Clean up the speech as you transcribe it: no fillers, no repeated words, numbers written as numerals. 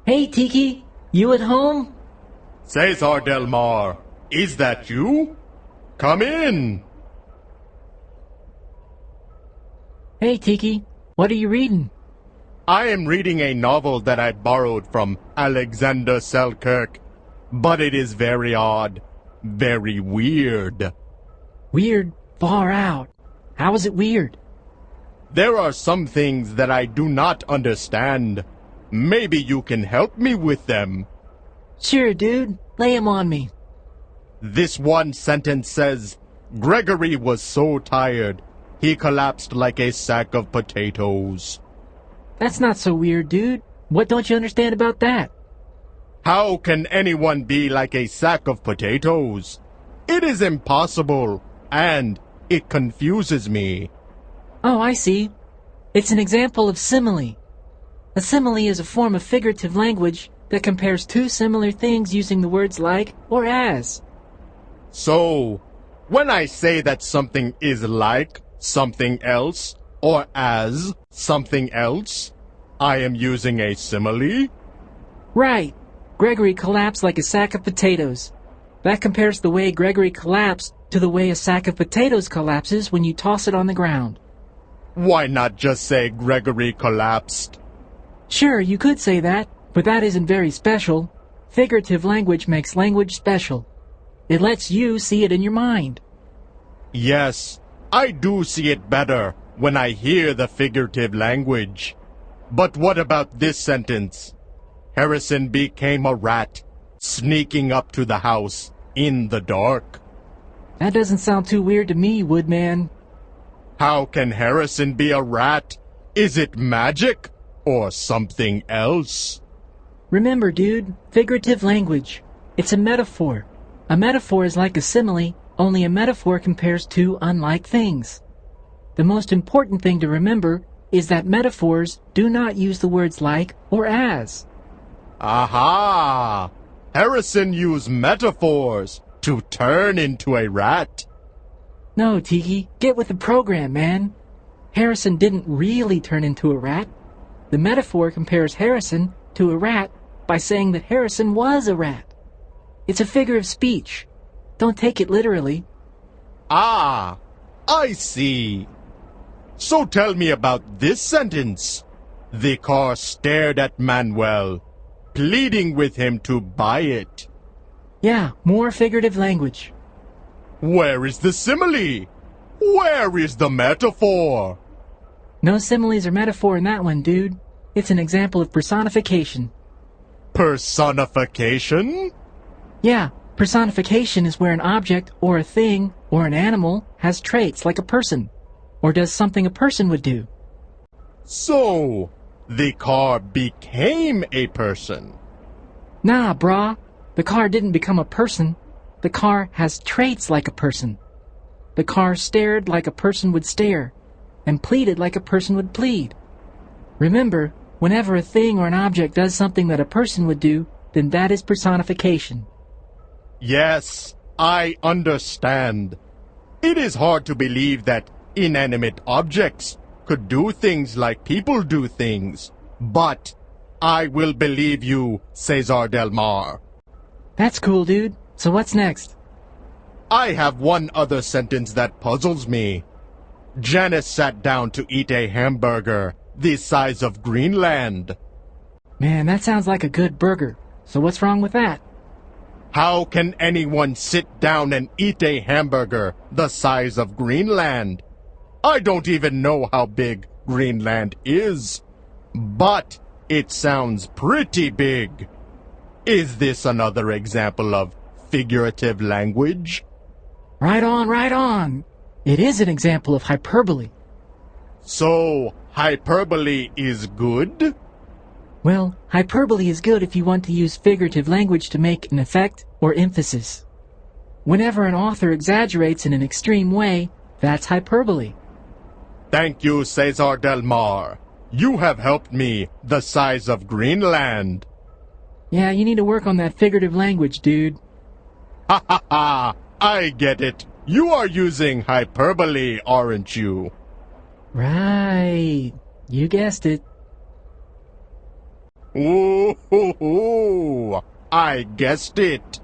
Hey, Tiki, you at home? Cesar Del Mar, is that you? Come in. Hey, Tiki, what are you reading? I am reading a novel that I borrowed from Alexander Selkirk, but it is very odd, very weird. Weird, far out. How is it weird? There are some things that I do not understand. Maybe you can help me with them. Sure, dude, lay 'em on me. This one sentence says, Gregory was so tired, he collapsed like a sack of potatoes. That's not so weird, dude. What don't you understand about that? How can anyone be like a sack of potatoes? It is impossible, and it confuses me. Oh, I see. It's an example of simile. A simile is a form of figurative language that compares two similar things using the words like or as. So, when I say that something is like something else, or as something else, I am using a simile? Right. Gregory collapsed like a sack of potatoes. That compares the way Gregory collapsed to the way a sack of potatoes collapses when you toss it on the ground. Why not just say Gregory collapsed? Sure, you could say that, but that isn't very special. Figurative language makes language special. It lets you see it in your mind. Yes, I do see it better when I hear the figurative language. But what about this sentence? Harrison became a rat, sneaking up to the house in the dark. That doesn't sound too weird to me, Woodman. How can Harrison be a rat? Is it magic or something else? Remember, dude, figurative language. It's a metaphor. A metaphor is like a simile, only a metaphor compares two unlike things. The most important thing to remember is that metaphors do not use the words like or as. Aha! Harrison used metaphors to turn into a rat. No, Tiki, get with the program, man. Harrison didn't really turn into a rat. The metaphor compares Harrison to a rat by saying that Harrison was a rat. It's a figure of speech. Don't take it literally. Ah, I see. So tell me about this sentence. The car stared at Manuel, pleading with him to buy it. Yeah, more figurative language. Where is the simile? Where is the metaphor? No similes or metaphor in that one, dude. It's an example of personification. Personification? Yeah, personification is where an object or a thing or an animal has traits like a person, or does something a person would do. So, the car became a person. Nah, brah. The car didn't become a person. The car has traits like a person. The car stared like a person would stare, and pleaded like a person would plead. Remember, whenever a thing or an object does something that a person would do, then that is personification. Yes, I understand. It is hard to believe that inanimate objects could do things like people do things, but I will believe you, Cesar Del Mar. That's cool, dude. So what's next? I have one other sentence that puzzles me. Janice sat down to eat a hamburger the size of Greenland. Man, that sounds like a good burger. So what's wrong with that? How can anyone sit down and eat a hamburger the size of Greenland? I don't even know how big Greenland is, but it sounds pretty big. Is this another example of figurative language? Right on, right on. It is an example of hyperbole. So, hyperbole is good? Well, hyperbole is good if you want to use figurative language to make an effect or emphasis. Whenever an author exaggerates in an extreme way, that's hyperbole. Thank you, Cesar Del Mar. You have helped me the size of Greenland. Yeah, you need to work on that figurative language, dude. Ha ha ha! I get it. You are using hyperbole, aren't you? Right. You guessed it. Ooh, I guessed it.